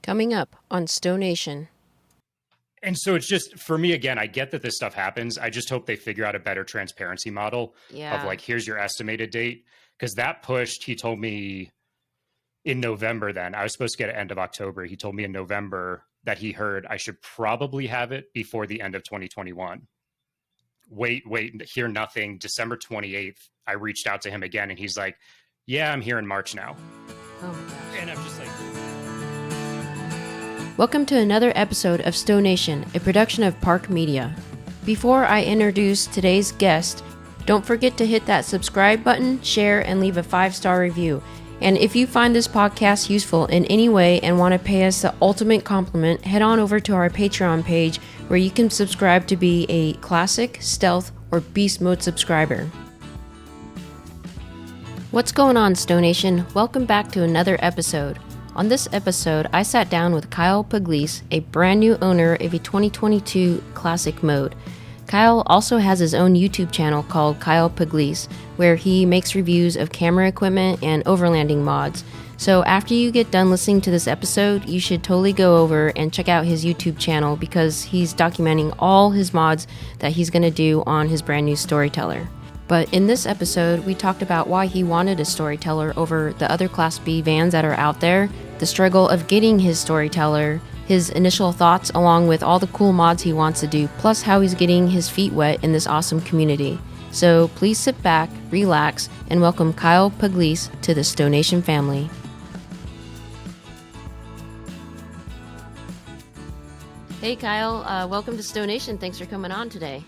Coming up on Stow Nation. And so it's just for me again, I get that this stuff happens. I just hope they figure out a better transparency model of Yeah. like, here's your estimated date. Because that pushed, he told me in November then. I was supposed to get it end of October. He told me in November that he heard I should probably have it before the end of 2021. Wait, hear nothing. December 28th, I reached out to him again and he's like, yeah, I'm here in March now. Oh my gosh. And I'm just like, Welcome to another episode of Stow Nation, a production of Park Media. Before I introduce today's guest, don't forget to hit that subscribe button, share, and leave a 5-star review. And if you find this podcast useful in any way and want to pay us the ultimate compliment, head on over to our Patreon page where you can subscribe to be a classic, stealth, or beast mode subscriber. What's going on, Stow Nation? Welcome back to another episode. On this episode, I sat down with Kyle Pugliese, a brand new owner of a 2022 classic mode. Kyle also has his own YouTube channel called Kyle Pugliese, where he makes reviews of camera equipment and overlanding mods. So after you get done listening to this episode, you should totally go over and check out his YouTube channel because he's documenting all his mods that he's going to do on his brand new Storyteller. But in this episode, we talked about why he wanted a Storyteller over the other Class B vans that are out there, the struggle of getting his Storyteller, his initial thoughts along with all the cool mods he wants to do, plus how he's getting his feet wet in this awesome community. So please sit back, relax, and welcome Kyle Pugliese to the Stow Nation family. Hey Kyle, welcome to Stow Nation. Thanks for coming on today.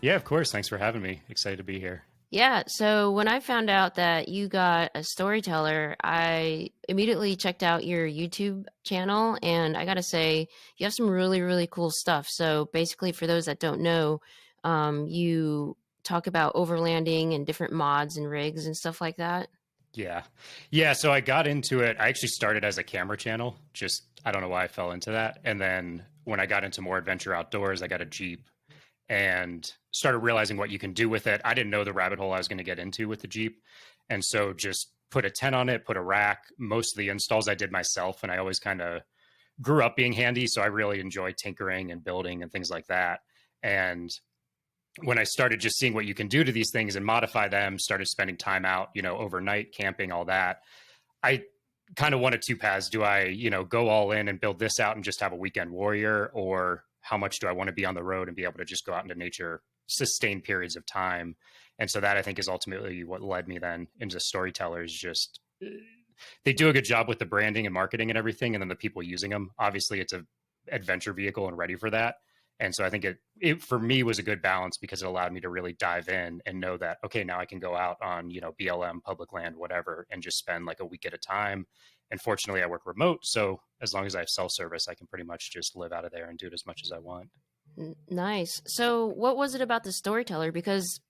yeah, of course. Thanks for having me. Excited to be here. Yeah, so when I found out that you got a Storyteller, I immediately checked out your YouTube channel, and I gotta say, you have some really, really cool stuff. So basically, for those that don't know, you talk about overlanding and different mods and rigs and stuff like that. Yeah. Yeah. So I got into it. I actually started as a camera channel. Just, I don't know why I fell into that. And then when I got into more adventure outdoors, I got a Jeep and started realizing what you can do with it. I didn't know the rabbit hole I was going to get into with the Jeep. And so just put a tent on it, put a rack. Most of the installs I did myself. And I always kind of grew up being handy. So I really enjoy tinkering and building and things like that. And when I started just seeing what you can do to these things and modify them, started spending time out, overnight camping, all that. I kind of wanted two paths. Do I, go all in and build this out and just have a weekend warrior, or how much do I want to be on the road and be able to just go out into nature, sustained periods of time? And so that I think is ultimately what led me then into Storytellers. Just they do a good job with the branding and marketing and everything. And then the people using them, obviously it's a adventure vehicle and ready for that. And so I think it for me was a good balance because it allowed me to really dive in and know that, okay, now I can go out on, BLM, public land, whatever, and just spend like a week at a time. And fortunately I work remote. So as long as I have cell service, I can pretty much just live out of there and do it as much as I want. Nice. So what was it about the Storyteller? Because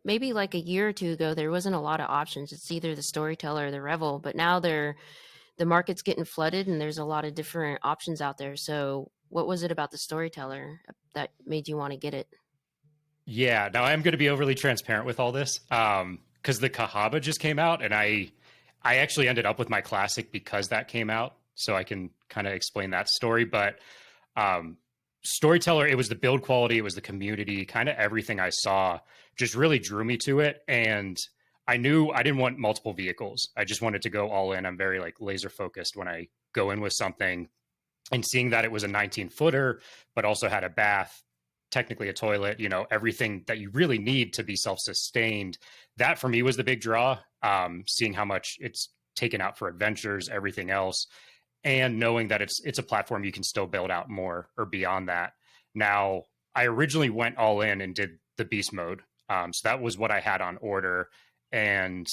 maybe like a year or two ago, there wasn't a lot of options. It's either the Storyteller or the Revel, but now the market's getting flooded and there's a lot of different options out there. So what was it about the Storyteller that made you want to get it? Yeah. Now I'm going to be overly transparent with all this. Cause the Cahaba just came out and I actually ended up with my classic because that came out. So I can kind of explain that story, but, Storyteller, it was the build quality, it was the community, kind of everything I saw just really drew me to it. And I knew I didn't want multiple vehicles. I just wanted to go all in. I'm very like laser focused when I go in with something, and seeing that it was a 19 footer, but also had a bath, technically a toilet, everything that you really need to be self-sustained. That for me was the big draw. Seeing how much it's taken out for adventures, everything else, and knowing that it's a platform you can still build out more or beyond that. Now, I originally went all in and did the beast mode. So that was what I had on order. And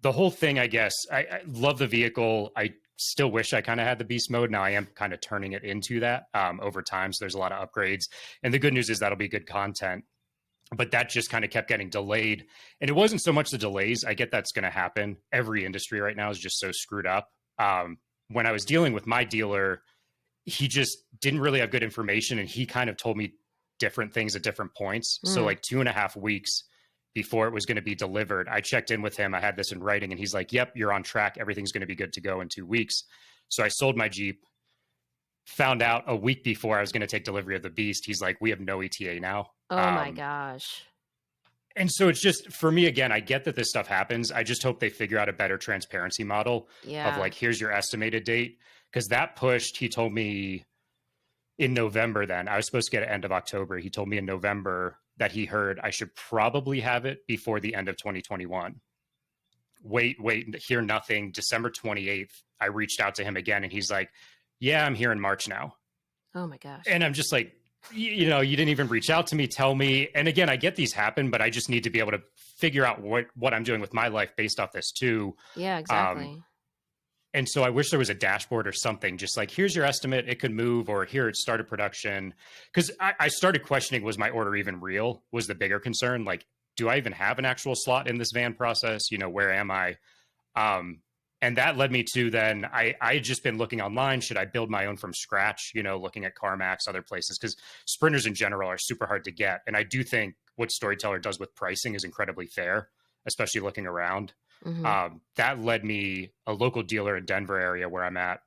the whole thing, I guess, I love the vehicle. I still wish I kind of had the beast mode. Now I am kind of turning it into that over time. So there's a lot of upgrades. And the good news is that'll be good content. But that just kind of kept getting delayed. And it wasn't so much the delays. I get that's going to happen. Every industry right now is just so screwed up. When I was dealing with my dealer, he just didn't really have good information. And he kind of told me different things at different points. So like 2.5 weeks before it was going to be delivered, I checked in with him. I had this in writing and he's like, yep, you're on track. Everything's going to be good to go in 2 weeks. So I sold my Jeep, found out a week before I was going to take delivery of the beast. He's like, we have no ETA now. Oh my gosh. And so it's just, for me, again, I get that this stuff happens. I just hope they figure out a better transparency model of Yeah. like, here's your estimated date. Because that pushed, he told me in November then, I was supposed to get it end of October. He told me in November that he heard I should probably have it before the end of 2021. Wait, hear nothing. December 28th, I reached out to him again and he's like, yeah, I'm here in March now. Oh my gosh. And I'm just like, you know, you didn't even reach out to me, tell me. And again, I get these happen, but I just need to be able to figure out what I'm doing with my life based off this too. Yeah, exactly. And so I wish there was a dashboard or something, just like, here's your estimate, it could move, or here it started production. Because I started questioning, was my order even real? Was the bigger concern. Like, do I even have an actual slot in this van process? You know, where am I? And that led me to then I had just been looking online. Should I build my own from scratch? You know, looking at CarMax, other places, because sprinters in general are super hard to get. And I do think what Storyteller does with pricing is incredibly fair, especially looking around. That led me, a local dealer in Denver area where I'm at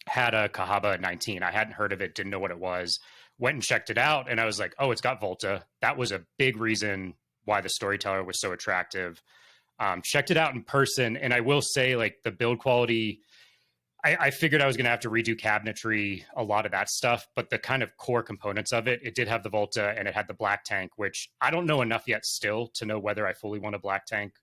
had a Cahaba 19. I hadn't heard of it, didn't know what it was, went and checked it out. And I was like, oh, it's got Volta. That was a big reason why the Storyteller was so attractive. Checked it out in person. And I will say, like, the build quality, I figured I was going to have to redo cabinetry, a lot of that stuff, but the kind of core components of it, it did have the Volta and it had the black tank, which I don't know enough yet still to know whether I fully want a black tank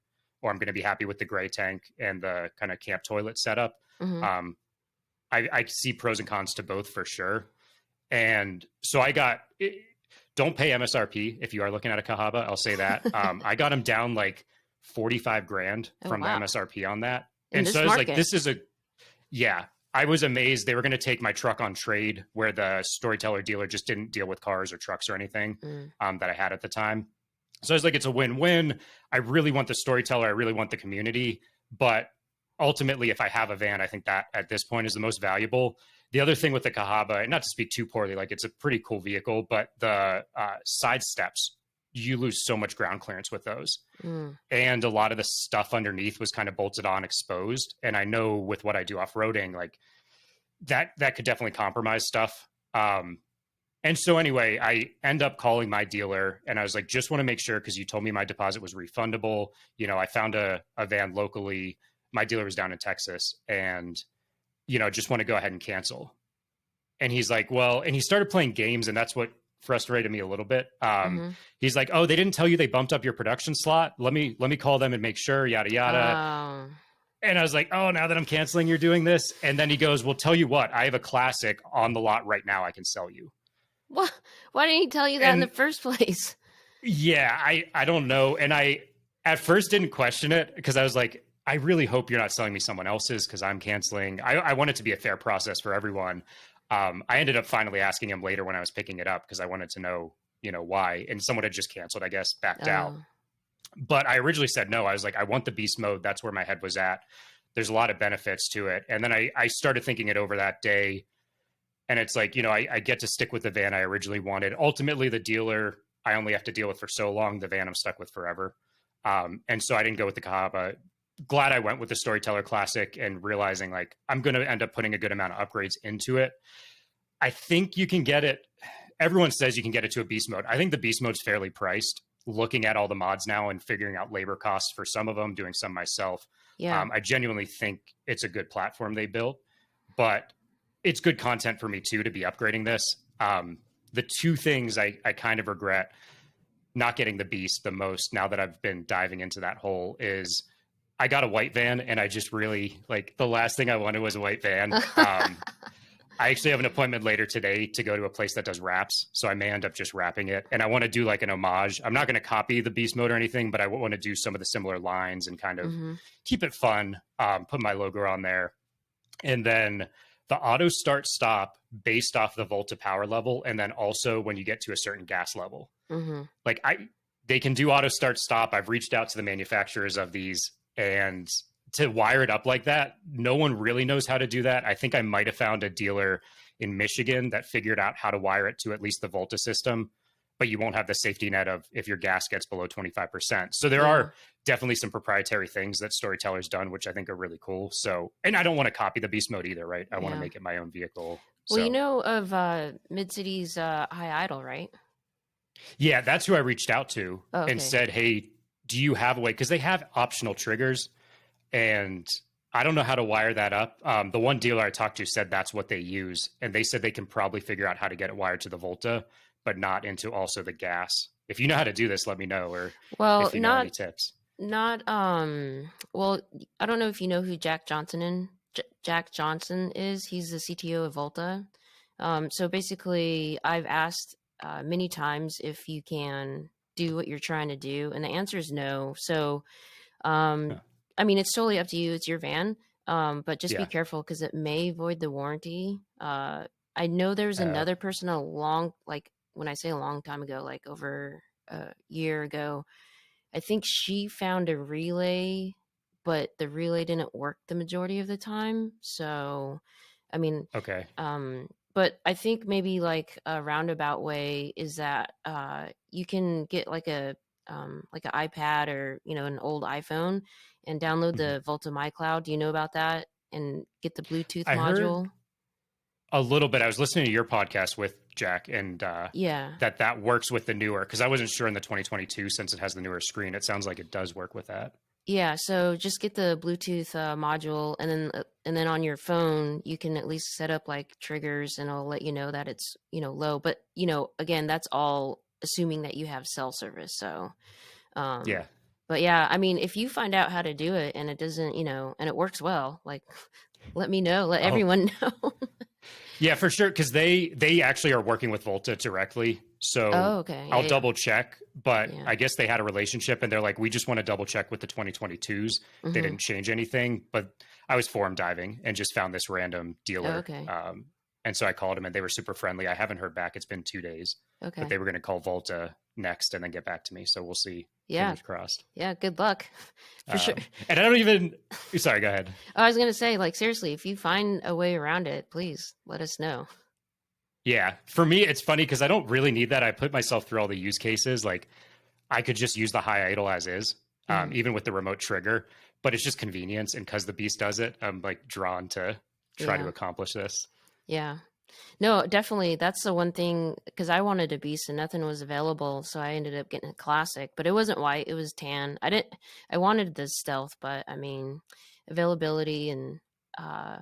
or I'm going to be happy with the gray tank and the kind of camp toilet setup. I see pros and cons to both for sure. And so don't pay MSRP if you are looking at a Cahaba. I'll say that. I got them down like 45 grand from the MSRP on that. And so I was like, I was amazed. They were going to take my truck on trade, where the Storyteller dealer just didn't deal with cars or trucks or anything that I had at the time. So I was like, it's a win-win. I really want the Storyteller. I really want the community. But ultimately, if I have a van, I think that at this point is the most valuable. The other thing with the Cahaba, and not to speak too poorly, like, it's a pretty cool vehicle, but the side steps, you lose so much ground clearance with those. And a lot of the stuff underneath was kind of bolted on, exposed. And I know with what I do off-roading, like that could definitely compromise stuff. And so anyway, I end up calling my dealer and I was like, just want to make sure, because you told me my deposit was refundable. You know, I found a van locally. My dealer was down in Texas and, you know, just want to go ahead and cancel. And he's like, well, and he started playing games, and that's what frustrated me a little bit. He's like, oh, they didn't tell you they bumped up your production slot. Let me call them and make sure, yada, yada. And I was like, oh, now that I'm canceling, you're doing this. And then he goes, well, tell you what, I have a classic on the lot right now I can sell you. What? Why didn't he tell you that in the first place? Yeah, I don't know. And I at first didn't question it, because I was like, I really hope you're not selling me someone else's, because I'm canceling. I want it to be a fair process for everyone. I ended up finally asking him later when I was picking it up, because I wanted to know, you know, why. And someone had just canceled, I guess, backed out. But I originally said no. I was like, I want the beast mode. That's where my head was at. There's a lot of benefits to it. And then I started thinking it over that day. And it's like, you know, I get to stick with the van I originally wanted. Ultimately, the dealer I only have to deal with for so long. The van I'm stuck with forever. And so I didn't go with the Cahaba. Glad I went with the Storyteller Classic, and realizing like I'm going to end up putting a good amount of upgrades into it. I think you can get it. Everyone says you can get it to a beast mode. I think the beast mode's fairly priced, looking at all the mods now and figuring out labor costs for some of them, doing some myself. Yeah. I genuinely think it's a good platform they built, but it's good content for me too, to be upgrading this. The two things I kind of regret not getting the beast the most, now that I've been diving into that hole, is I got a white van, and I just really, like, the last thing I wanted was a white van. I actually have an appointment later today to go to a place that does wraps, so I may end up just wrapping it. And I want to do like an homage. I'm not going to copy the beast mode or anything, but I want to do some of the similar lines and kind of keep it fun, put my logo on there. And then the auto start stop based off the Volta power level, and then also when you get to a certain gas level. Like, they can do auto start stop. I've reached out to the manufacturers of these, and to wire it up like that, no one really knows how to do that. I think I might have found a dealer in Michigan that figured out how to wire it to at least the Volta system, but you won't have the safety net of if your gas gets below 25%. So there Yeah. are definitely some proprietary things that Storyteller's done, which I think are really cool. So, and I don't want to copy the beast mode either, right? I want to Yeah. make it my own vehicle. Well, you So know of Mid-City's High Idol, right? yeah, that's who I reached out to Oh, and okay. said, hey, do you have a way? Because they have optional triggers, and I don't know how to wire that up. The one dealer I talked to said that's what they use, and they said they can probably figure out how to get it wired to the Volta, but not into also the gas. If you know how to do this, let me know, or Well, if you know any tips. not well, I don't know if you know who Jack Johnson is. He's the CTO of Volta. So basically, I've asked many times if you can do what you're trying to do, and the answer is no. So, Huh. I mean, it's totally up to you. It's your van, but just be Yeah. careful because it may void the warranty. I know there's Uh, another person like when I say a long time ago, like over a year ago. I think she found a relay, but the relay didn't work the majority of the time. So, I mean, okay. but I think maybe like a roundabout way is that you can get like an iPad or an old iPhone and download Mhm. the Volta My Cloud. Do you know about that? And get the Bluetooth I heard module. a little bit. I was listening to your podcast with Jack, and Yeah. that works with the newer, because I wasn't sure in the 2022 since it has the newer screen. It sounds like it does work with that. Yeah, so just get the Bluetooth module, and then on your phone you can at least set up like triggers, and it'll let you know that it's low. But again, that's all assuming that you have cell service. So, um, Yeah. but yeah, I mean, if you find out how to do it and it doesn't, and it works well, like let me know, let Oh, everyone know. yeah, for sure. Because they actually are working with Volta directly. So Oh, okay, I'll yeah, double check. But yeah, I guess they had a relationship, and they're like, we just want to double check with the 2022s. yeah. They Mm-hmm. didn't change anything. But I was forum diving and just found this random Oh, dealer. okay, And so I called them, and they were super friendly. I haven't heard back. It's been 2 days, but okay, they were going to call Volta next and then get back to me. So we'll see. yeah, Fingers crossed. yeah. Good luck, for sure. And I don't even. Sorry, go ahead. I was gonna say, like, seriously, if you find a way around it, please let us know. Yeah, for me, it's funny because I don't really need that. I put myself through all the use cases. Like, I could just use the high idle as is, Mhm. even with the remote trigger. But it's just convenience, and because the beast does it, I'm like drawn to try to Yeah. accomplish this. Yeah. No, definitely. That's the one thing because I wanted a beast and nothing was available, so I ended up getting a classic. But it wasn't white; it was tan. I wanted the stealth, but I mean, availability and uh,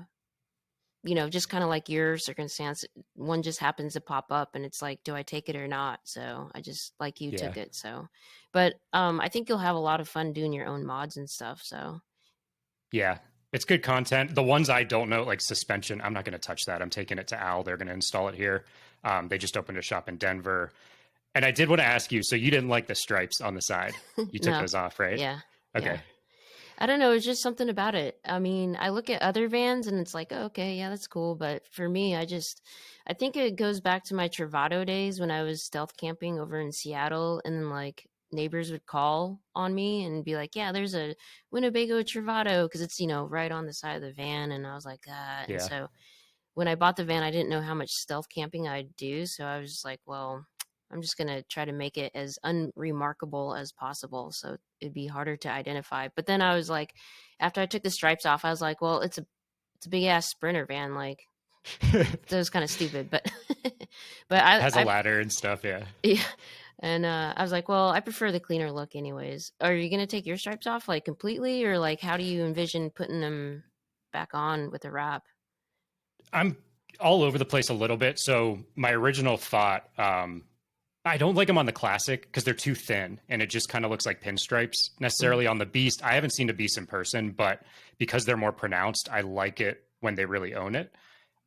just kind of like your circumstance, one just happens to pop up, and it's like, do I take it or not? So I just like you Yeah. took it. So, but I think you'll have a lot of fun doing your own mods and stuff. So Yeah, it's good content. The ones I don't know, like suspension, I'm not going to touch that. I'm taking it to Al. They're going to install it here. They just opened a shop in Denver. And I did want to ask you, so you didn't like the stripes on the side. You took no, those off, right? yeah, yeah. Okay. I don't know. It's just something about it. I mean, I look at other vans and it's like, oh, okay, yeah, that's cool. But for me, I think it goes back to my Travado days when I was stealth camping over in Seattle. And then, like, neighbors would call on me and be like, yeah, there's a Winnebago Travado because it's, right on the side of the van. And I was like, ah. And Yeah. so when I bought the van, I didn't know how much stealth camping I'd do. So I was just like, well, I'm just going to try to make it as unremarkable as possible. So it'd be harder to identify. But then I was like, after I took the stripes off, I was like, well, it's a big ass Sprinter van. Like, that was kind of stupid, but, but Has a ladder and stuff. Yeah. yeah. And I was like, well, I prefer the cleaner look anyways. Are you going to take your stripes off like completely, or like, how do you envision putting them back on with a wrap? I'm all over the place a little bit. So my original thought, I don't like them on the classic because they're too thin and it just kind of looks like pinstripes Mm, necessarily on the beast. I haven't seen a beast in person, but because they're more pronounced, I like it when they really own it.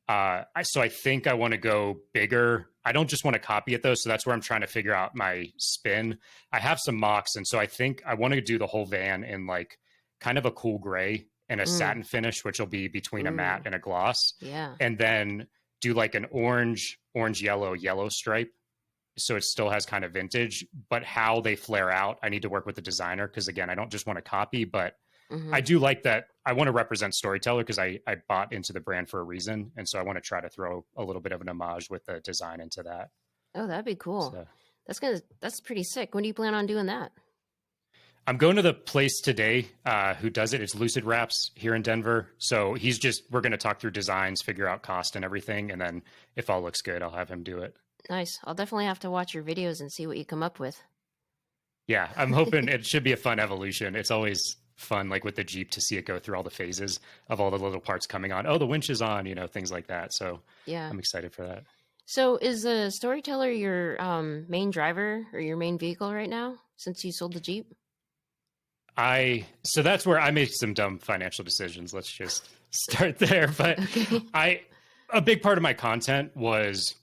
So I think I want to go bigger. I don't just want to copy it though. So that's where I'm trying to figure out my spin. I have some mocks. And so I think I want to do the whole van in like kind of a cool gray and a mm, satin finish, which will be between a matte ooh, and a gloss. yeah. And then do like an orange, yellow stripe. So it still has kind of vintage, but how they flare out, I need to work with the designer. Cause again, I don't just want to copy, but I Hmm. do like that. I want to represent Storyteller because I bought into the brand for a reason. And so I want to try to throw a little bit of an homage with the design into that. Oh, that'd be cool. So That's pretty sick. When do you plan on doing that? I'm going to the place today who does it. It's Lucid Wraps here in Denver. So we're going to talk through designs, figure out cost and everything. And then if all looks good, I'll have him do it. Nice. I'll definitely have to watch your videos and see what you come up with. Yeah, I'm hoping it should be a fun evolution. It's always fun, like with the Jeep, to see it go through all the phases of all the little parts coming on. Oh, the winch is on, things like that. So Yeah. I'm excited for that. So is the Storyteller your main driver or your main vehicle right now since you sold the Jeep? So that's where I made some dumb financial decisions. Let's just start there. But Okay. a big part of my content was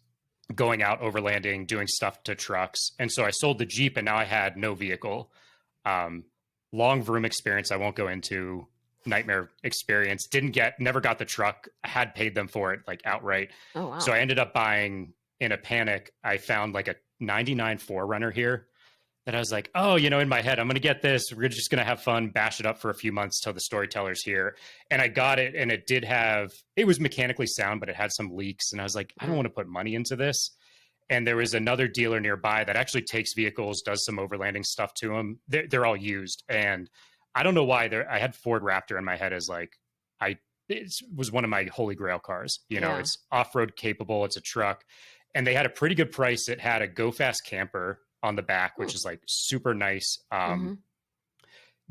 going out overlanding, doing stuff to trucks. And so I sold the Jeep and now I had no vehicle. Long vroom experience I won't go into, nightmare experience. Never got the truck. I had paid them for it like outright. Oh, wow. So I ended up buying, in a panic, I found like a 99 4Runner here that I was like, oh, in my head, I'm going to get this. We're just going to have fun, bash it up for a few months till the Storyteller's here. And I got it, and it was mechanically sound, but it had some leaks. And I was like, I don't want to put money into this. And there was another dealer nearby that actually takes vehicles, does some overlanding stuff to them. They're all used. And I don't know why. I had Ford Raptor in my head as like, it was one of my holy grail cars. It's off-road capable. It's a truck. And they had a pretty good price. It had a Go Fast camper on the back, which is like super nice,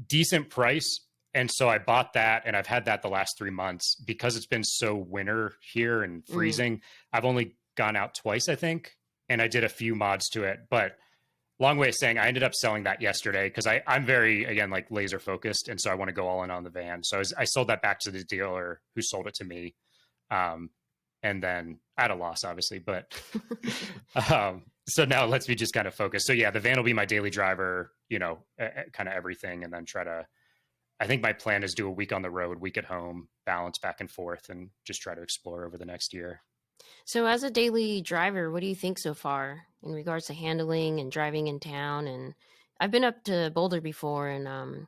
decent price. And so I bought that, and I've had that the last 3 months because it's been so winter here and freezing. I've only gone out twice, I think, and I did a few mods to it. But long way of saying, I ended up selling that yesterday because I'm very, again, like laser focused. And so I want to go all in on the van. So I sold that back to the dealer who sold it to me. And then at a loss, obviously, but so now it lets me just kind of focus. So yeah, the van will be my daily driver, kind of everything. And then I think my plan is do a week on the road, week at home, balance back and forth, and just try to explore over the next year. So as a daily driver, what do you think so far in regards to handling and driving in town? And I've been up to Boulder before, and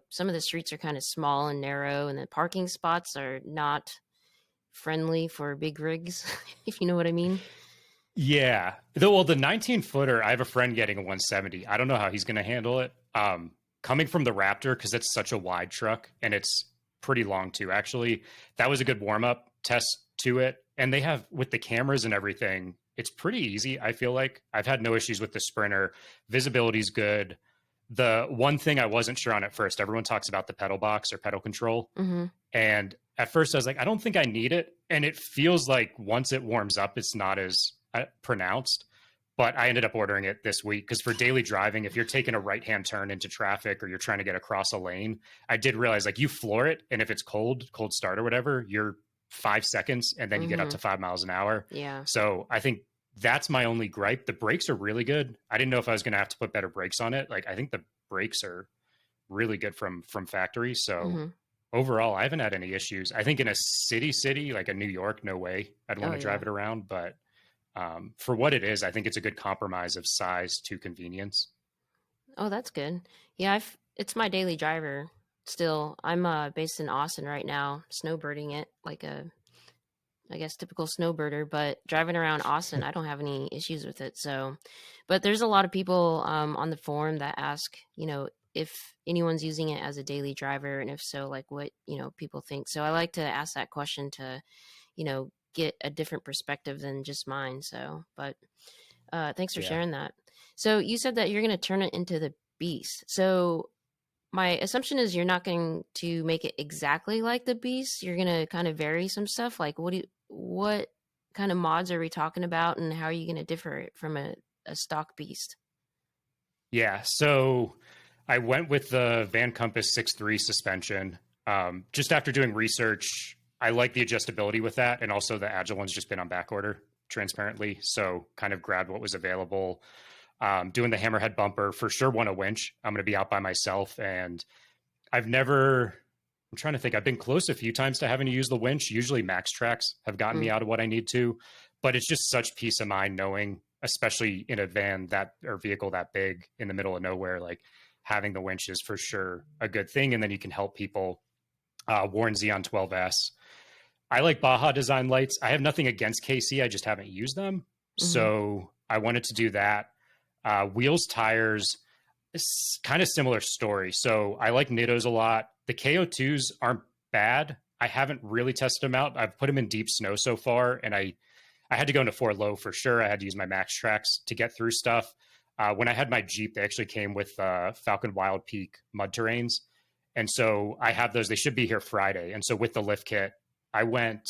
some of the streets are kind of small and narrow, and the parking spots are not friendly for big rigs, if you know what I mean. Yeah. Well, the 19-footer, I have a friend getting a 170. I don't know how he's going to handle it. Coming from the Raptor, because it's such a wide truck, and it's pretty long too, actually. That was a good warm-up test to it. And they have, with the cameras and everything, it's pretty easy, I feel like. I've had no issues with the Sprinter. Visibility's good. The one thing I wasn't sure on at first, everyone talks about the pedal box or pedal control. And at first I was like, I don't think I need it. And it feels like once it warms up, it's not as pronounced. But I ended up ordering it this week because for daily driving, if you're taking a right-hand turn into traffic or you're trying to get across a lane, I did realize like you floor it. And if it's cold start or whatever, you're 5 seconds and then you get up to 5 miles an hour. Yeah. So I think that's my only gripe. The brakes are really good. I didn't know if I was going to have to put better brakes on it. Like I think the brakes are really good from factory. So overall, I haven't had any issues. I think in a city like a New York, no way I'd want to drive it around. But for what it is, I think it's a good compromise of size to convenience. Oh, that's good. Yeah, it's my daily driver still. I'm based in Austin right now, snowbirding it like I guess, typical snowbirder, but driving around Austin, I don't have any issues with it. So, but there's a lot of people on the forum that ask, if anyone's using it as a daily driver, and if so, like what, people think. So I like to ask that question to, get a different perspective than just mine. So, but thanks for sharing that. So you said that you're going to turn it into the Beast. So my assumption is you're not going to make it exactly like the Beast. You're going to kind of vary some stuff. Like what kind of mods are we talking about, and how are you going to differ it from a stock Beast? Yeah. So I went with the Van Compass 6.3 suspension. Just after doing research, I like the adjustability with that. And also the Agile one's just been on back order transparently. So kind of grabbed what was available. Doing the hammerhead bumper, for sure want a winch. I'm going to be out by myself. And I'm trying to think, I've been close a few times to having to use the winch. Usually Max Tracks have gotten me out of what I need to, but it's just such peace of mind knowing, especially in a van or vehicle that big in the middle of nowhere, like having the winch is for sure a good thing. And then you can help people. Warren Xeon 12S. I like Baja design lights. I have nothing against KC. I just haven't used them. So I wanted to do that. Wheels, tires, kind of similar story. So I like Nittos a lot. The KO2s aren't bad. I haven't really tested them out. I've put them in deep snow so far, and I had to go into 4 low for sure. I had to use my Max Tracks to get through stuff. When I had my Jeep, they actually came with Falcon Wild Peak mud terrains. And so I have those. They should be here Friday. And so with the lift kit, I went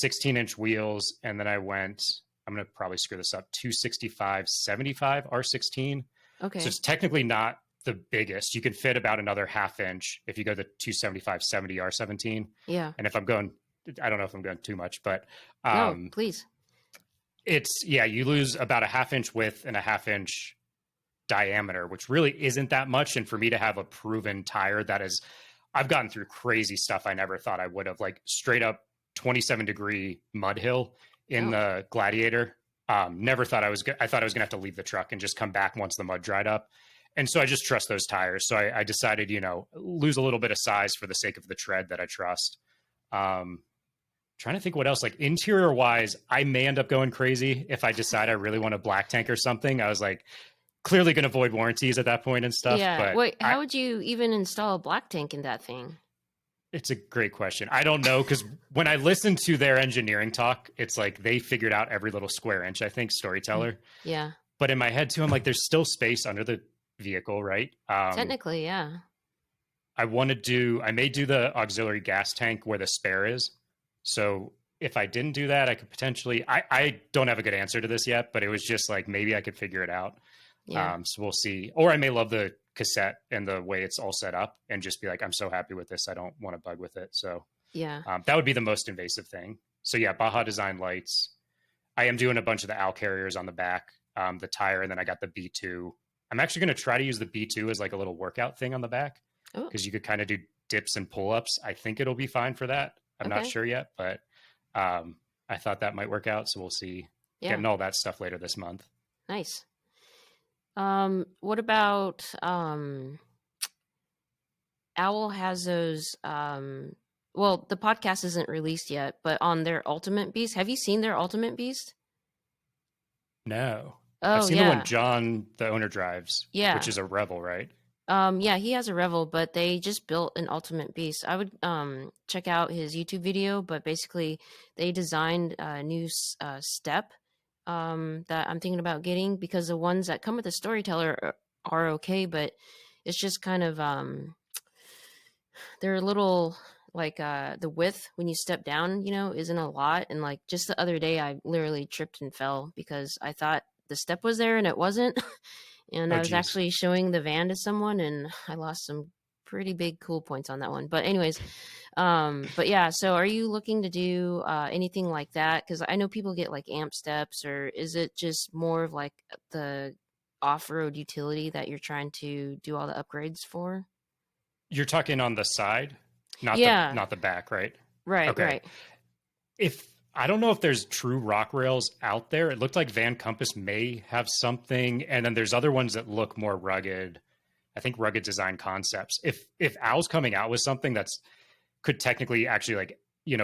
16-inch wheels, and then I went, I'm going to probably screw this up, 265/75 R16. Okay. So it's technically not the biggest. You can fit about another half inch if you go the 275/70 R17. Yeah. And if I'm going, I don't know if I'm going too much, but no, please. You lose about a half inch width and a half inch diameter, which really isn't that much. And for me to have a proven tire that is, I've gotten through crazy stuff I never thought I would have, like straight up 27-degree mud hill in the Gladiator. Never thought I thought I was gonna have to leave the truck and just come back once the mud dried up. And so I just trust those tires. So I decided, lose a little bit of size for the sake of the tread that I trust. Trying to think what else, like interior wise, I may end up going crazy if I decide I really want a black tank or something. I was like, clearly going to void warranties at that point and stuff. Yeah. But wait, how would you even install a black tank in that thing? It's a great question. I don't know, because when I listen to their engineering talk, it's like they figured out every little square inch, I think, Storyteller. Yeah. But in my head too, I'm like, there's still space under the vehicle, right? Technically, yeah. I may do the auxiliary gas tank where the spare is. So if I didn't do that, I could potentially, I don't have a good answer to this yet, but it was just like, maybe I could figure it out. Yeah. So we'll see. Or I may love the cassette and the way it's all set up and just be like, I'm so happy with this, I don't want to bug with it. So yeah, that would be the most invasive thing. So yeah, Baja Design lights. I am doing a bunch of the Al carriers on the back, the tire, and then I got the B2. I'm actually going to try to use the B2 as like a little workout thing on the back, because you could kind of do dips and pull-ups. I think it'll be fine for that. I'm not sure yet, but I thought that might work out. So we'll see. Yeah. Getting all that stuff later this month. Nice. What about Owl has those well, the podcast isn't released yet, but on their Ultimate Beast, have you seen their Ultimate Beast? No. I've seen the one John, the owner, drives, which is a Revel, right? Yeah, he has a Revel, but they just built an Ultimate Beast. I would check out his YouTube video, but basically they designed a new step that I'm thinking about getting, because the ones that come with the Storyteller are okay, but it's just kind of they're a little like the width when you step down, isn't a lot. And like just the other day, I literally tripped and fell because I thought the step was there and it wasn't. And I was actually showing the van to someone, and I lost some pretty big cool points on that one. But anyways, but yeah, so are you looking to do anything like that? Because I know people get like amp steps, or is it just more of like the off-road utility that you're trying to do all the upgrades for? You're talking on the side, not the back, right? Right, okay. Right. I don't know if there's true rock rails out there. It looked like Van Compass may have something, and then there's other ones that look more rugged. I think Rugged Design Concepts. If Owl's coming out with something that's could technically actually like,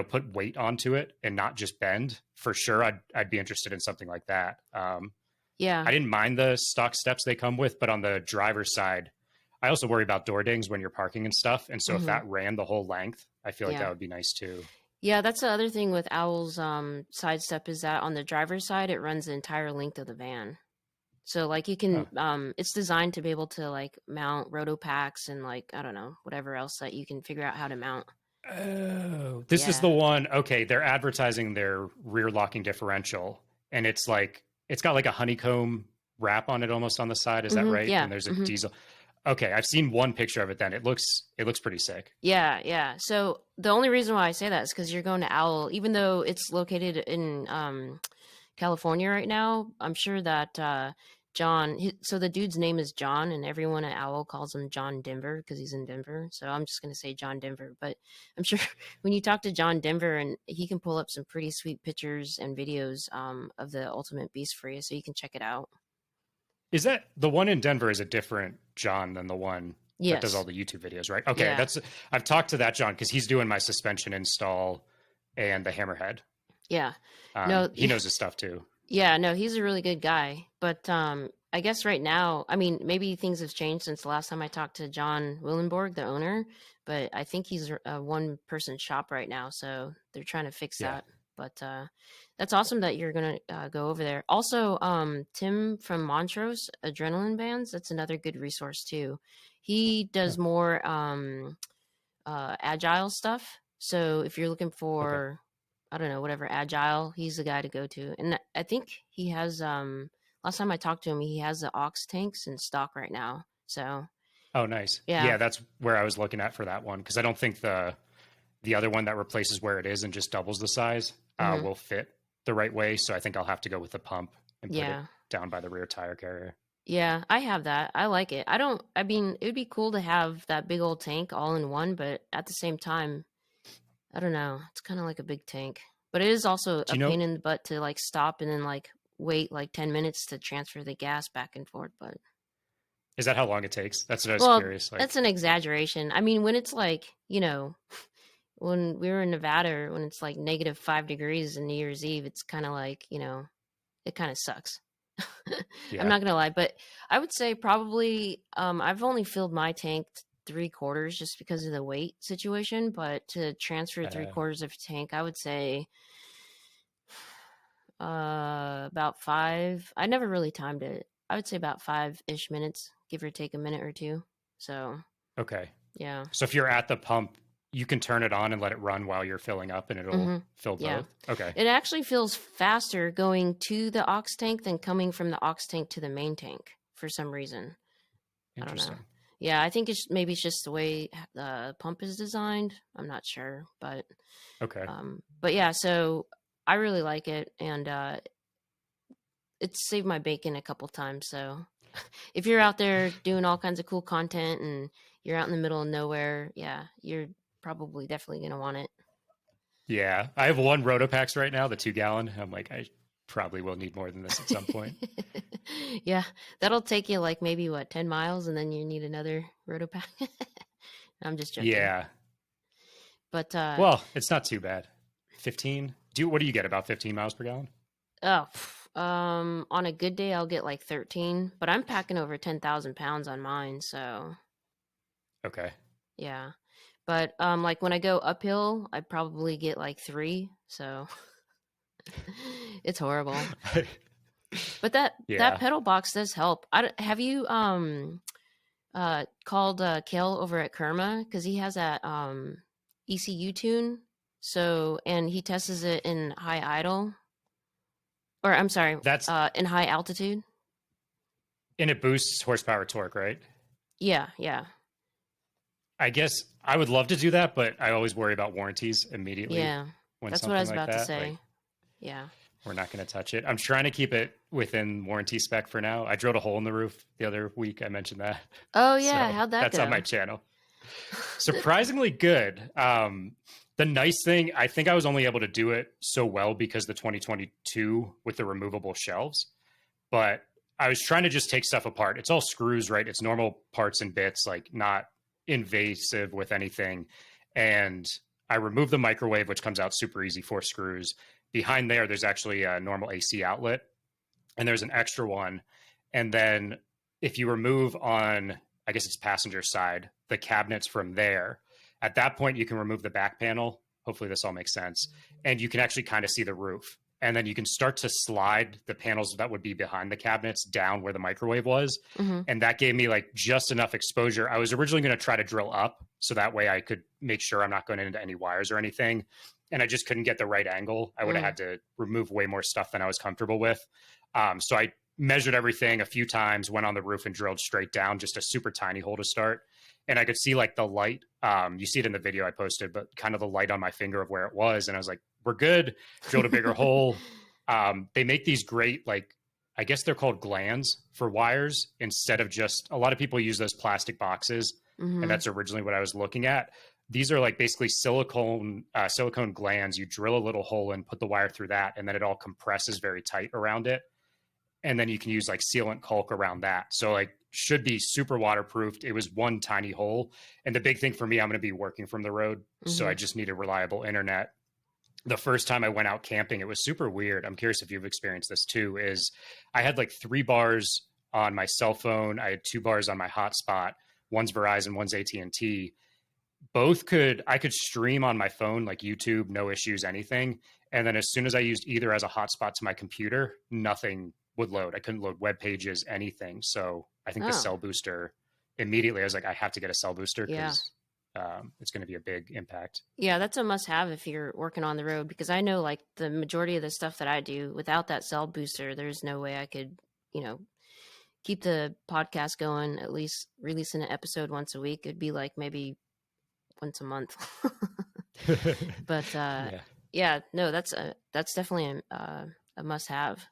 put weight onto it and not just bend, for sure, I'd be interested in something like that. Yeah. I didn't mind the stock steps they come with, but on the driver's side, I also worry about door dings when you're parking and stuff. And so if that ran the whole length, I feel like that would be nice too. Yeah, that's the other thing with Owl's side step, is that on the driver's side, it runs the entire length of the van. So like you can, it's designed to be able to like mount roto packs and like, I don't know, whatever else that you can figure out how to mount. Oh, this is the one. Okay. They're advertising their rear locking differential, and it's got like a honeycomb wrap on it almost on the side. Is that right? Yeah. And there's a diesel. Okay, I've seen one picture of it then. It looks pretty sick. Yeah. So the only reason why I say that is because you're going to Owl, even though it's located in California right now. I'm sure that John, so the dude's name is John, and everyone at Owl calls him John Denver because he's in Denver. So I'm just going to say John Denver. But I'm sure when you talk to John Denver, and he can pull up some pretty sweet pictures and videos of the Ultimate Beast for you, so you can check it out. Is that the one in Denver is a different John than the one that does all the YouTube videos, right? Okay, Yeah. I've talked to that John because he's doing my suspension install and the hammerhead. Yeah. He knows his stuff too. Yeah, no, he's a really good guy. But I guess right now, I mean, maybe things have changed since the last time I talked to John Willenborg, the owner, but I think he's a one person shop right now. So they're trying to fix Yeah. that. But that's awesome that you're going to go over there. Also, Tim from Montrose Adrenaline Bands, that's another good resource too. He Huh. does more agile stuff. So if you're looking Okay. for, I don't know, whatever agile, he's the guy to go to. And I think he has last time I talked to him, he has the ox tanks in stock right now. So Oh, nice. yeah. Yeah, that's where I was looking at for that one because I don't think the other one that replaces where it is and just doubles the size Hmm. will fit the right way. So I think I'll have to go with the pump and put it Yeah. down by the rear tire carrier. Yeah, I have that. I like it. I mean, it would be cool to have that big old tank all in one, but at the same time, I don't know. It's kind of like a big tank. But it is also Do a you know? pain in the butt to like stop and then like wait like 10 minutes to transfer the gas back and forth. But Is that how long it takes? That's what I was well, curious. that's Like, an exaggeration. I mean, when it's like, when we were in Nevada, when it's like -5 degrees in New Year's Eve, it's kind of like, it kind of sucks. I'm yeah. not gonna lie, but I would say probably I've only filled my tank 3/4 just because of the weight situation. But to transfer three Uh, quarters of a tank, I would say about 5. I never really timed it. I would say about 5-ish minutes, give or take a minute or two. So okay. yeah. So if you're at the pump, you can turn it on and let it run while you're filling up and it'll Hmm. fill Yeah. both. Okay. It actually feels faster going to the ox tank than coming from the ox tank to the main tank for some reason. I don't know. Interesting. Yeah, I think it's just the way the pump is designed. I'm not sure, Okay. but yeah. So I really like it, and it's saved my bacon a couple times. So if you're out there doing all kinds of cool content and you're out in the middle of nowhere, yeah, you're probably definitely gonna want it. Yeah. I have one Rotopax right now, the 2 gallon. I'm like, I probably will need more than this at some point. Yeah, that'll take you like maybe what 10 miles, and then you need another rotopack. I'm just joking, Yeah. but Well, it's not too bad. 15. What do you get? About 15 miles per gallon? oh, on a good day I'll get like 13, but I'm packing over 10,000 pounds on mine, so Okay. yeah. But like when I go uphill, I probably get like 3, so it's horrible. But that Yeah. pedal box does help. Have you called Kale over at Kerma because he has that ECU tune. So and he tests it in high idle, or I'm sorry, That's in high altitude. and it boosts horsepower torque, right? Yeah, yeah, I guess I would love to do that, but I always worry about warranties immediately yeah. when That's what I something was like about to that. Like, say. Yeah. we're not going to touch it. I'm trying to keep it within warranty spec for now. I drilled a hole in the roof the other week. I mentioned that. Oh yeah, So how'd that that's on my go? channel. Surprisingly good. The nice thing, I think I was only able to do it so well because the 2022 with the removable shelves, but I was trying to just take stuff apart. It's all screws, right? It's normal parts and bits, like not invasive with anything. And I removed the microwave, which comes out super easy, 4 screws. Behind there, there's actually a normal AC outlet, and there's an extra one. And then if you remove on, I guess it's passenger side, the cabinets from there, at that point, you can remove the back panel. Hopefully, this all makes sense. And you can actually kind of see the roof. And then you can start to slide the panels that would be behind the cabinets down where the microwave was. Hmm. And that gave me like just enough exposure. I was originally going to try to drill up so that way I could make sure I'm not going into any wires or anything. And I just couldn't get the right angle. I would have Mm. had to remove way more stuff than I was comfortable with. So I measured everything a few times, went on the roof and drilled straight down, just a super tiny hole to start. And I could see like the light. You see it in the video I posted, but kind of the light on my finger of where it was. And I was like, we're good. Drilled a bigger hole. They make these great, like, I guess they're called glands for wires instead of just a lot of people use those plastic boxes. And Hmm. that's originally what I was looking at. These are like basically silicone glands. You drill a little hole and put the wire through that, and then it all compresses very tight around it. And then you can use like sealant caulk around that. So like should be super waterproofed. It was one tiny hole. And the big thing for me, I'm going to be working from the road. So I Hmm. just needed reliable internet. The first time I went out camping, it was super weird. I'm curious if you've experienced this too, is I had like 3 bars on my cell phone. I had 2 bars on my hotspot. One's Verizon, one's AT&T. I could stream on my phone, like YouTube, no issues, anything. And then as soon as I used either as a hotspot to my computer, nothing would load. I couldn't load web pages, anything. So I think the Oh, cell booster, immediately I was like, I have to get a cell booster yeah. because it's going to be a big impact. Yeah, that's a must have if you're working on the road because I know like the majority of the stuff that I do without that cell booster, there's no way I could, you know, keep the podcast going, at least releasing an episode once a week. It'd be like maybe once a month. But Yeah. yeah, no, that's definitely a must have.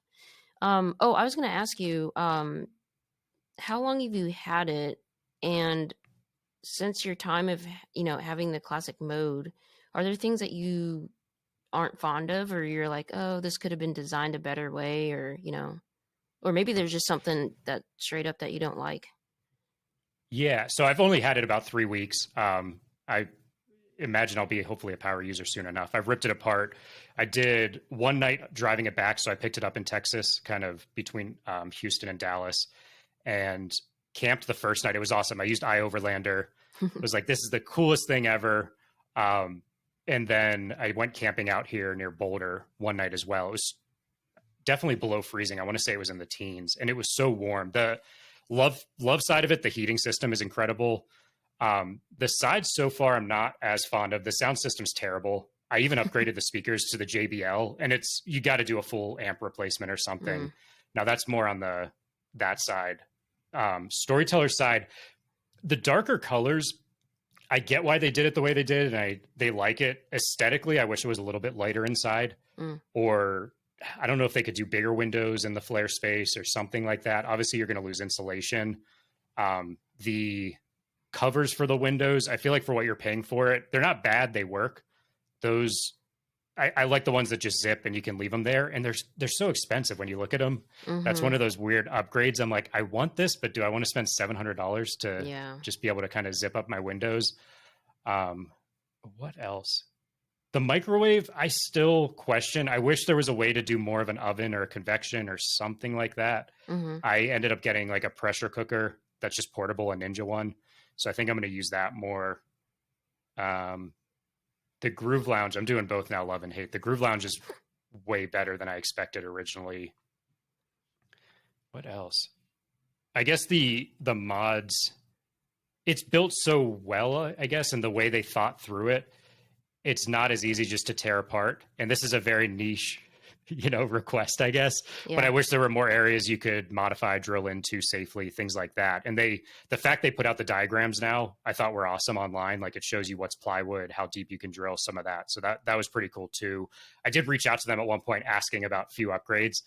Oh, I was going to ask you, how long have you had it? And since your time of, you know, having the classic mode, are there things that you aren't fond of, or you're like, oh, this could have been designed a better way, or, you know, or maybe there's just something that straight up that you don't like? Yeah. So I've only had it about 3 weeks. I imagine I'll be hopefully a power user soon enough. I've ripped it apart. I did one night driving it back. So I picked it up in Texas, kind of between Houston and Dallas, and camped the first night. It was awesome. I used iOverlander. It was like, this is the coolest thing ever. And then I went camping out here near Boulder one night as well. It was definitely below freezing. I want to say it was in the teens, and it was so warm. The love side of it, the heating system is incredible. The side so far, I'm not as fond of. The sound system's terrible. I even upgraded the speakers to the JBL, and you got to do a full amp replacement or something. Mm. Now that's more on that side. Storyteller side, the darker colors, I get why they did it the way they did, and they like it aesthetically. I wish it was a little bit lighter inside, or I don't know if they could do bigger windows in the flare space or something like that. Obviously, you're going to lose insulation. The covers for the windows, I feel like for what you're paying for it, they're not bad. They work. Those, I like the ones that just zip and you can leave them there. And they're so expensive when you look at them. That's one of those weird upgrades. I'm like, I want this, but do I want to spend $700 to just be able to kind of zip up my windows? What else? The microwave, I still question. I wish there was a way to do more of an oven or a convection or something like that. I ended up getting like a pressure cooker that's just portable, a Ninja one. So I think I'm going to use that more. The Groove Lounge, I'm doing both now, love and hate. The Groove Lounge is way better than I expected originally. What else? I guess the mods, it's built so well, I guess, and the way they thought through it, it's not as easy just to tear apart. And this is a very niche, request, I guess. Yeah. But I wish there were more areas you could modify, drill into safely, things like that. And the fact they put out the diagrams now, I thought were awesome online. Like it shows you what's plywood, how deep you can drill, some of that. So that was pretty cool too. I did reach out to them at one point asking about a few upgrades,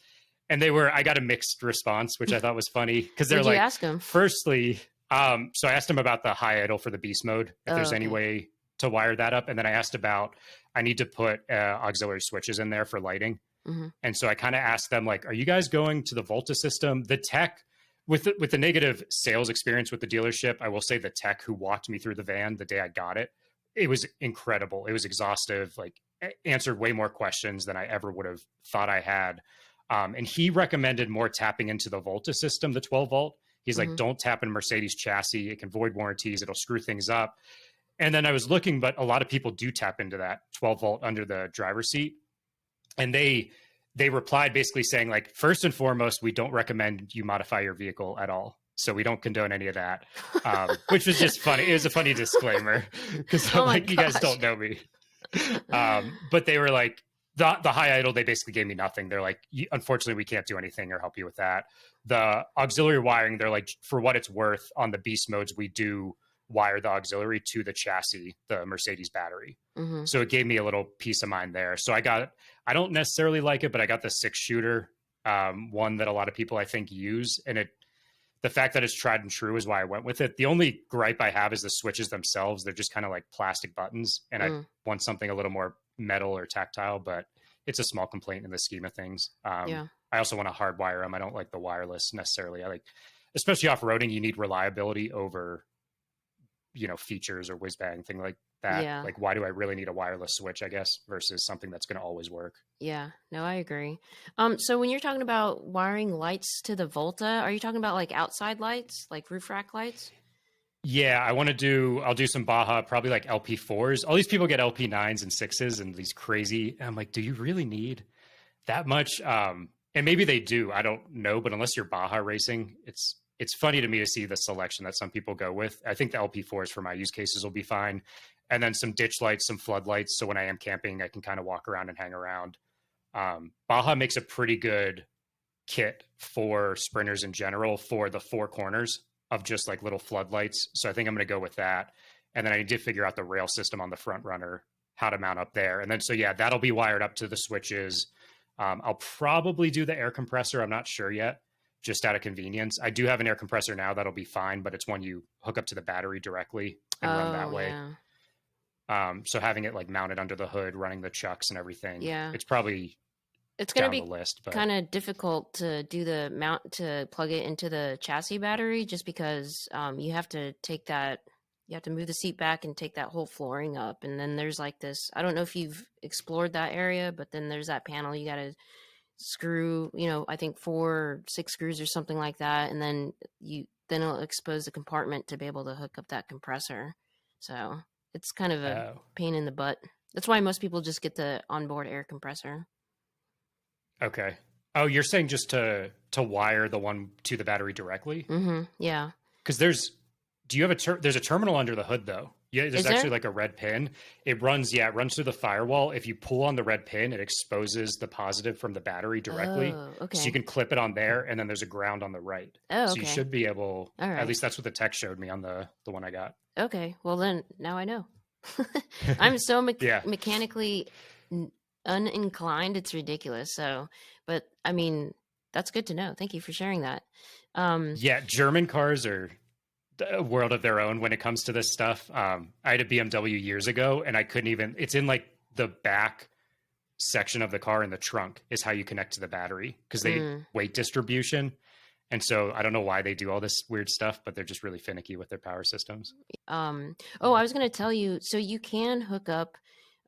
and I got a mixed response, which I thought was funny because they're like, ask them? Firstly, so I asked them about the high idle for the beast mode, if there's any way to wire that up. And then I asked about, I need to put auxiliary switches in there for lighting. And so I kind of asked them, like, are you guys going to the Volta system? The tech, with the negative sales experience with the dealership, I will say the tech who walked me through the van the day I got it, it was incredible. It was exhaustive, like answered way more questions than I ever would have thought I had. And he recommended more tapping into the Volta system, the 12 volt. He's like, don't tap in Mercedes chassis. It can void warranties. It'll screw things up. And then I was looking, but a lot of people do tap into that 12 volt under the driver's seat. And they replied basically saying, like, first and foremost, we don't recommend you modify your vehicle at all. So we don't condone any of that, which was just funny. It was a funny disclaimer because you guys don't know me. But they were like, the high idle, they basically gave me nothing. They're like, unfortunately, we can't do anything or help you with that. The auxiliary wiring, they're like, for what it's worth on the beast modes, we do wire the auxiliary to the chassis, the Mercedes battery. So it gave me a little peace of mind there. So I don't necessarily like it, but I got the 6-shooter, one that a lot of people I think use. And the fact that it's tried and true is why I went with it. The only gripe I have is the switches themselves. They're just kind of like plastic buttons. And I want something a little more metal or tactile, but it's a small complaint in the scheme of things. I also want to hardwire them. I don't like the wireless necessarily. I like, especially off-roading, you need reliability over, features or whiz bang, thing like that. Yeah. Like, why do I really need a wireless switch, I guess, versus something that's going to always work? Yeah. No, I agree. So when you're talking about wiring lights to the Volta, are you talking about like outside lights, like roof rack lights? Yeah, I'll do some Baja, probably like LP4s. All these people get LP9s and 6s and these crazy. And I'm like, do you really need that much? And maybe they do. I don't know. But unless you're Baja racing, it's funny to me to see the selection that some people go with. I think the LP4s for my use cases will be fine. And then some ditch lights, some floodlights. So when I am camping, I can kind of walk around and hang around. Baja makes a pretty good kit for sprinters in general for the four corners of just like little floodlights. So I think I'm going to go with that. And then I did figure out the rail system on the front runner, how to mount up there. And then, so yeah, that'll be wired up to the switches. I'll probably do the air compressor. I'm not sure yet, just out of convenience. I do have an air compressor now that'll be fine, but it's one you hook up to the battery directly and run that Oh, way. yeah. So having it like mounted under the hood, running the chucks and everything, Yeah. it's probably It's going to down the be list. But kind of difficult to do the mount to plug it into the chassis battery just because you have to take that, you have to move the seat back and take that whole flooring up. And then there's like this, I don't know if you've explored that area, but then there's that panel you got to screw, I think 4 or 6 screws or something like that. And then it'll expose the compartment to be able to hook up that compressor. So it's kind of a oh, pain in the butt. That's why most people just get the onboard air compressor. okay. Oh, you're saying just to wire the one to the battery directly? Mm-hmm. Yeah. Because do you have there's a terminal under the hood though? Yeah, there's Is there? actually like a red pin. It runs through the firewall. If you pull on the red pin, it exposes the positive from the battery directly. Oh, So you okay. can clip it on there, and then there's a ground on the right. Oh, So you okay. should be able, All at right. least that's what the tech showed me on the one I got. Okay. Well, then now I know. I'm so Yeah. mechanically uninclined. It's ridiculous. So, but I mean, that's good to know. Thank you for sharing that. Um, Yeah, German cars are a world of their own when it comes to this stuff. I had a BMW years ago, and I couldn't even. It's in like the back section of the car in the trunk is how you connect to the battery because they mm, weight distribution. And so I don't know why they do all this weird stuff, but they're just really finicky with their power systems. oh, Yeah. I was going to tell you. So you can hook up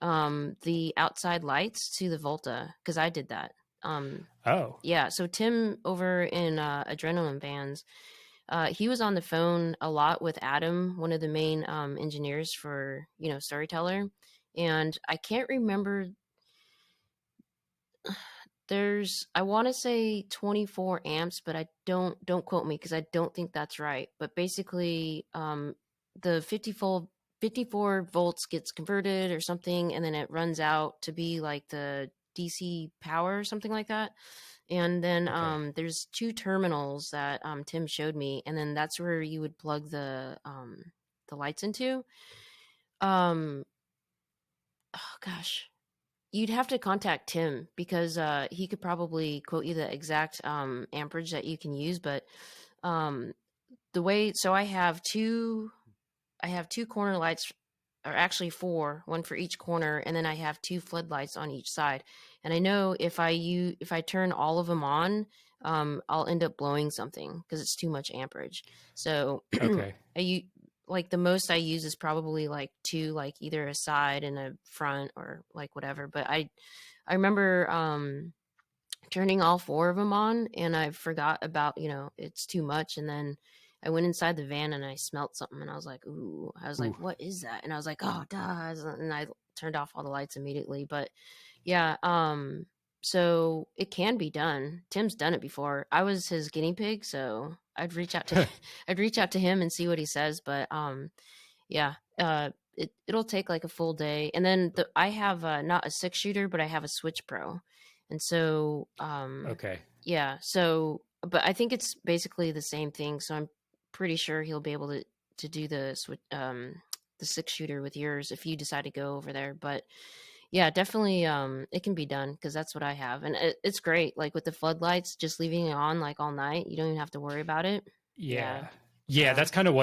the outside lights to the Volta because I did that. Um, Oh, yeah. So Tim over in Adrenaline Vans, he was on the phone a lot with Adam, one of the main engineers for Storyteller, and I can't remember. There's I want to say 24 amps, but I don't quote me because I don't think that's right. But basically, the 54 volts gets converted or something, and then it runs out to be like the DC power or something like that. And then okay. there's 2 terminals that Tim showed me, and then that's where you would plug the lights into. Um, oh gosh, you'd have to contact Tim because he could probably quote you the exact amperage that you can use. But um, the way, so I have two corner lights, or actually 4, one for each corner, and then I have 2 floodlights on each side. And I know if I turn all of them on, I'll end up blowing something because it's too much amperage. So Okay. like the most I use is probably like 2, like either a side and a front or like whatever. But I remember turning all 4 of them on, and I forgot about it's too much. And then I went inside the van and I smelt something, and I was like, ooh, I was like, Ooh. what is that? And I was like, oh, duh. And I turned off all the lights immediately. But yeah, so it can be done. Tim's done it before. I was his guinea pig, so I'd reach out to I'd reach out to him and see what he says. But yeah, it'll take like a full day. And then I have not a 6 shooter, but I have a Switch Pro, and so Okay. yeah. So, but I think it's basically the same thing. So I'm pretty sure he'll be able to do the 6 shooter with yours if you decide to go over there. But yeah, definitely it can be done because that's what I have, and it's great. Like with the floodlights, just leaving it on like all night, you don't even have to worry about it. Yeah. Yeah. Yeah. So That's kind of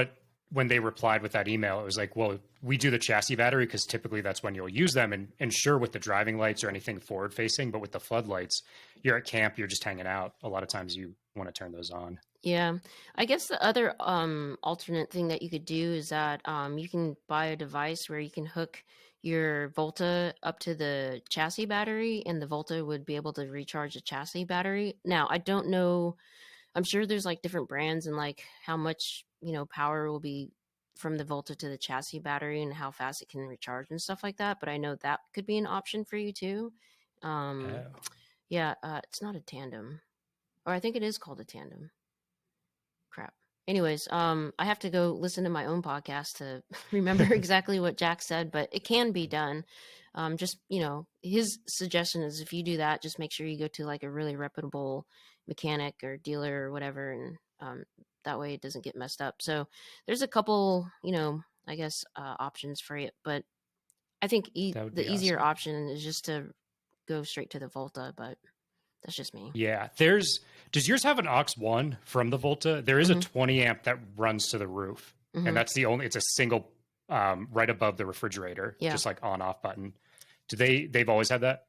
when they replied with that email, it was like, well, we do the chassis battery because typically that's when you'll use them. And sure, with the driving lights or anything forward facing, but with the floodlights, you're at camp, you're just hanging out. A lot of times you want to turn those on. Yeah. I guess the other alternate thing that you could do is that you can buy a device where you can hook your Volta up to the chassis battery, and the Volta would be able to recharge the chassis battery. Now, I don't know, I'm sure there's like different brands and like how much, power will be from the Volta to the chassis battery and how fast it can recharge and stuff like that, but I know that could be an option for you too. Um Oh, yeah, it's not a tandem. Or I think it is called a tandem. Crap. Anyways, I have to go listen to my own podcast to remember exactly what Jack said, but it can be done. Just, his suggestion is if you do that, just make sure you go to like a really reputable mechanic or dealer or whatever, and that way it doesn't get messed up. So there's a couple, I guess, options for it, but I think that would the be easier awesome. option is just to go straight to the Volta, but that's just me. Yeah, does yours have an aux 1 from the Volta? There is a Hmm. 20 amp that runs to the roof. And Hmm. that's the only it's a single right above the refrigerator, Yeah. just like on off button. Do they've always had that?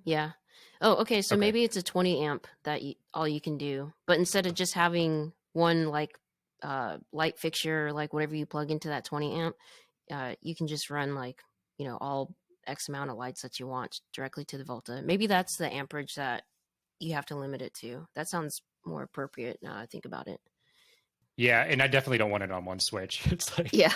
Yeah. Oh, okay. So Okay. maybe it's a 20 amp that all you can do, but instead of just having one like light fixture, like whatever you plug into that 20 amp, you can just run like all X amount of lights that you want directly to the Volta. Maybe that's the amperage that you have to limit it to. That sounds more appropriate now I think about it. Yeah, and I definitely don't want it on one switch. It's like Yeah.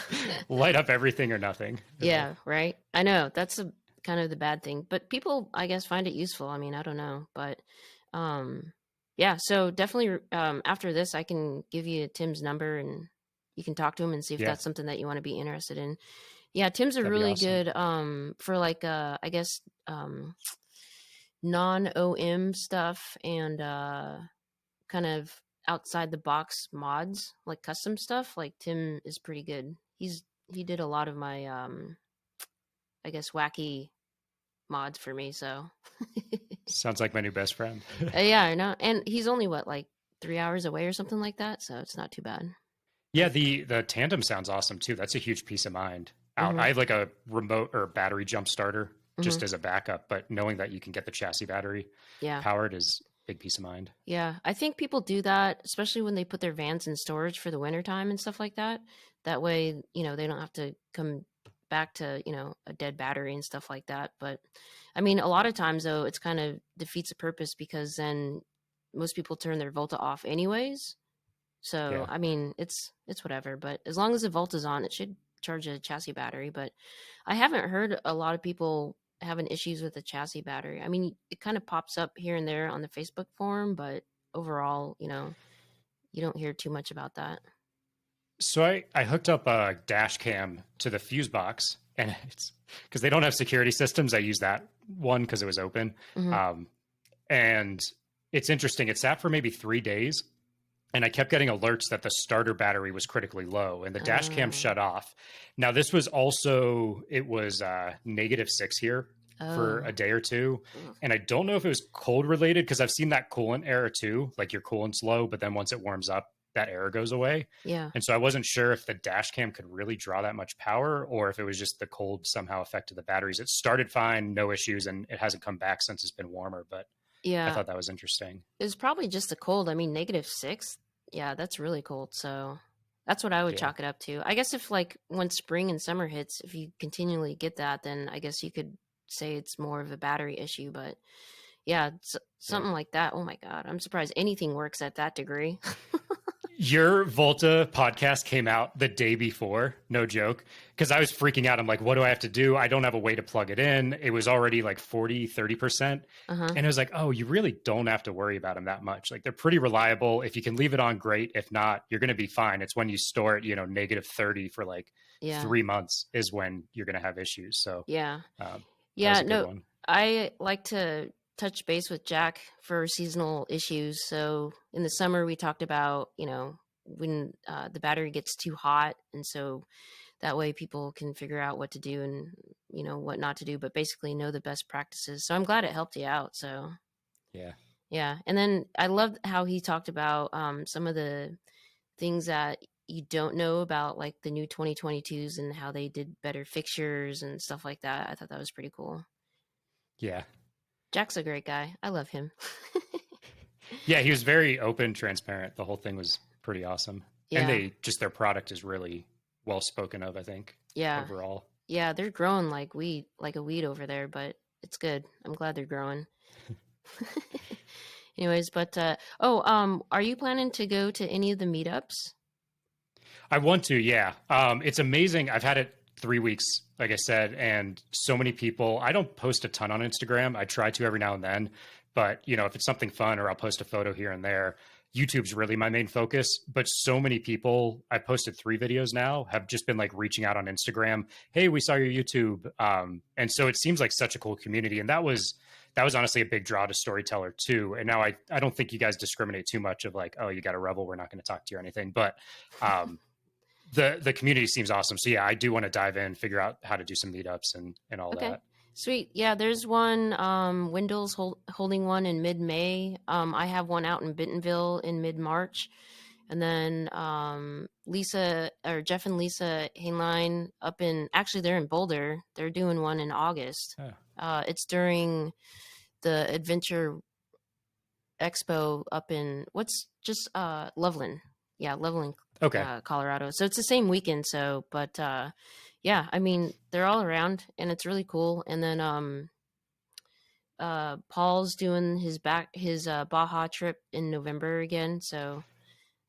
light up everything or nothing. Ugh. Yeah, right. I know that's a kind of the bad thing, but people, I guess, find it useful. I mean, I don't know, but um, yeah. So definitely, after this, I can give you Tim's number and you can talk to him and see if Yeah, that's something that you want to be interested in. Yeah, Tim's a that'd be really awesome. good for like I guess non OM stuff and kind of outside the box mods, like custom stuff. Like Tim is pretty good. He did a lot of my I guess wacky mods for me. So Sounds like my new best friend. yeah, I know. And he's only what, like 3 hours away or something like that. So it's not too bad. Yeah, the tandem sounds awesome too. That's a huge peace of mind. Out. Hmm. I have like a remote or battery jump starter Hmm. just as a backup, but knowing that you can get the chassis battery Yeah. powered is big peace of mind. Yeah. I think people do that, especially when they put their vans in storage for the wintertime and stuff like that. That way, they don't have to come back to, a dead battery and stuff like that. But I mean, a lot of times though, it's kind of defeats the purpose because then most people turn their Volta off anyways. So Yeah. I mean, it's whatever. But as long as the volt is on, it should charge a chassis battery. But I haven't heard a lot of people having issues with the chassis battery. I mean, it kind of pops up here and there on the Facebook forum, but overall, you don't hear too much about that. So I hooked up a dash cam to the fuse box, and it's because they don't have security systems. I use that one because it was open. Hmm. Um, and it's interesting. It sat for maybe 3 days, and I kept getting alerts that the starter battery was critically low and the dash cam Oh, shut off. Now this was also it was -6 here for oh, a day or two, ugh. and I don't know if it was cold related because I've seen that coolant error too. Like your coolant's low, but then once it warms up, that error goes away. Yeah, And so I wasn't sure if the dash cam could really draw that much power or if it was just the cold somehow affected the batteries. It started fine, no issues, and it hasn't come back since it's been warmer. But I yeah. thought that was interesting. It's probably just the cold. I mean, -6. Yeah, that's really cold. So that's what I would Yeah. chalk it up to. I guess if like once spring and summer hits, if you continually get that, then I guess you could say it's more of a battery issue. But yeah, Yeah. something like that. Oh my God. I'm surprised anything works at that degree. Your Volta podcast came out the day before, no joke, because I was freaking out. I'm like, what do I have to do? I don't have a way to plug it in. It was already like 40, 30%. Uh huh. And it was like, oh, you really don't have to worry about them that much. Like they're pretty reliable. If you can leave it on, great. If not, you're going to be fine. It's when you store it, -30 for like Yeah. 3 months is when you're going to have issues. So Yeah. that was Yeah. a good No, one. I like to touch base with Jack for seasonal issues. So in the summer, we talked about, when the battery gets too hot. And so that way people can figure out what to do and, what not to do, but basically know the best practices. So I'm glad it helped you out. So Yeah. yeah. And then I loved how he talked about some of the things that you don't know about, like the new 2022s and how they did better fixtures and stuff like that. I thought that was pretty cool. Yeah. Jack's a great guy. I love him. Yeah, he was very open, transparent. The whole thing was pretty awesome. Yeah. And their product is really well spoken of, I think, overall. Yeah, they're growing like a weed over there, but it's good. I'm glad they're growing. Anyways, but are you planning to go to any of the meetups? I want to, yeah. It's amazing. I've had it 3 weeks, like I said, and so many people. I don't post a ton on Instagram. I try to every now and then, but if it's something fun or I'll post a photo here and there. YouTube's really my main focus, but so many people, I posted 3 videos now, have just been like reaching out on Instagram. Hey, we saw your YouTube. And so it seems like such a cool community. And that was honestly a big draw to Storyteller too. And now I don't think you guys discriminate too much of like, oh, you got a rebel, we're not going to talk to you or anything. But the community seems awesome. So yeah, I do want to dive in, figure out how to do some meetups and all that. Sweet. Yeah, there's one, Wendell's holding one in mid-May. I have one out in Bentonville in mid-March. And then Jeff and Lisa Hainline they're in Boulder. They're doing one in August. It's during the Adventure Expo up in, Loveland. Yeah, Loveland, Colorado. So it's the same weekend. So, but yeah, I mean, they're all around and it's really cool. And then Paul's doing his Baja trip in November again. So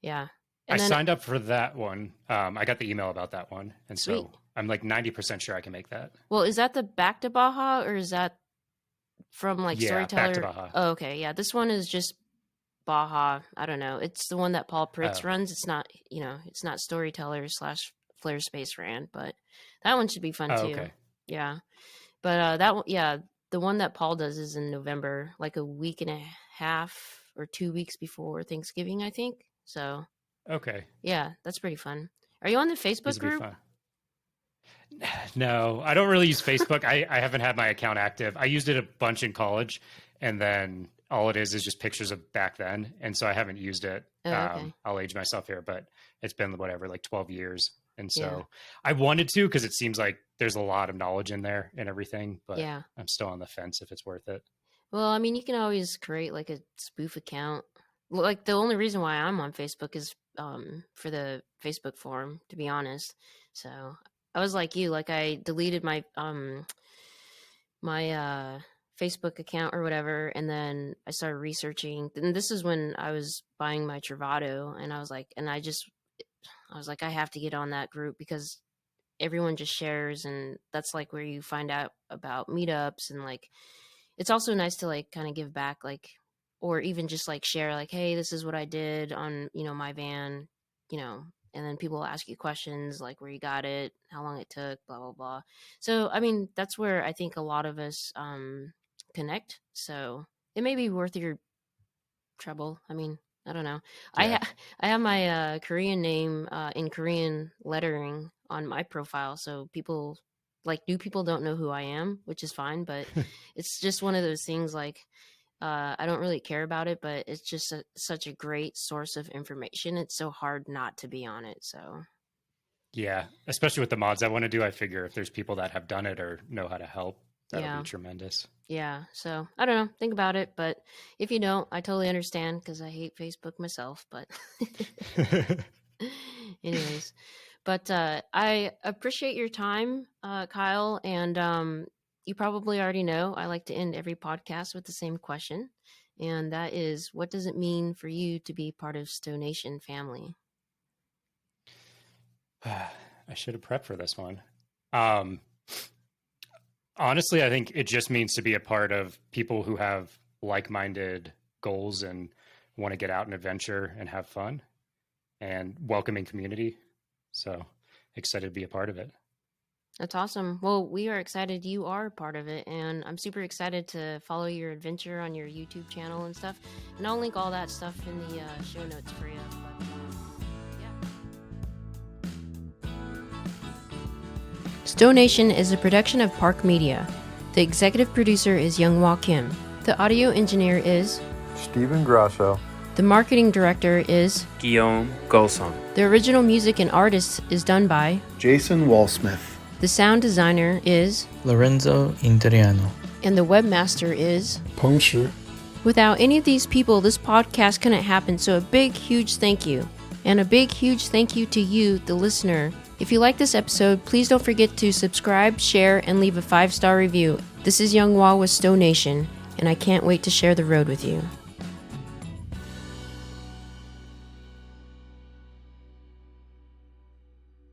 yeah. And I signed up for that one. I got the email about that one. And so Sweet. I'm like 90% sure I can make that. Well, is that the Back to Baja or is that from like Storyteller? Back to Baja. Oh, okay. Yeah. This one is just Baja. I don't know. It's the one that Paul Pritz runs. It's not, it's not Storyteller / Flare Space Rand, but that one should be fun too. Okay. Yeah. But that one, yeah, the one that Paul does is in November, like a week and a half or 2 weeks before Thanksgiving, I think. So okay. Yeah, that's pretty fun. Are you on the Facebook group? No, I don't really use Facebook. I haven't had my account active. I used it a bunch in college, and then all it is just pictures of back then. And so I haven't used it. Okay. I'll age myself here, but it's been whatever, like 12 years. And so I wanted to, because it seems like there's a lot of knowledge in there and everything, but I'm still on the fence if it's worth it. Well, I mean, you can always create like a spoof account. Like the only reason why I'm on Facebook is for the Facebook forum, to be honest. So I was like you, like I deleted my Facebook account or whatever, and then I started researching. And this is when I was buying my Travado, and I was like, I have to get on that group because everyone just shares, and that's like where you find out about meetups, and like it's also nice to like kind of give back, like, or even just like share like, hey, this is what I did on my van, and then people will ask you questions like where you got it, how long it took, blah blah blah. So I mean, that's where I think a lot of us connect. So it may be worth your trouble. I mean, I don't know. Yeah. I have my Korean name in Korean lettering on my profile, so people new people don't know who I am, which is fine. But it's just one of those things like I don't really care about it, but it's just such a great source of information. It's so hard not to be on it. So yeah, especially with the mods I want to do, I figure if there's people that have done it or know how to help, that'll be tremendous. Yeah. So I don't know. Think about it. But if you don't, I totally understand because I hate Facebook myself. But anyways, but I appreciate your time, Kyle. And you probably already know I like to end every podcast with the same question. And that is, what does it mean for you to be part of Stone Nation family? I should have prepped for this one. Honestly, I think it just means to be a part of people who have like-minded goals and want to get out and adventure and have fun and welcoming community. So excited to be a part of it. That's awesome. Well, we are excited you are a part of it, and I'm super excited to follow your adventure on your YouTube channel and stuff. And I'll link all that stuff in the show notes for you. Stone Nation is a production of Park Media. The executive producer is Younghwa Kim. The audio engineer is Stephen Grasso. The marketing director is Guillaume Golson. The original music and artist is done by Jason Walsmith. The sound designer is Lorenzo Interiano. And the webmaster is Peng Shi. Without any of these people, this podcast couldn't happen, so a big, huge thank you. And a big, huge thank you to you, the listener. If you like this episode, please don't forget to subscribe, share, and leave a 5-star review. This is Young Wah with Stow Nation, and I can't wait to share the road with you.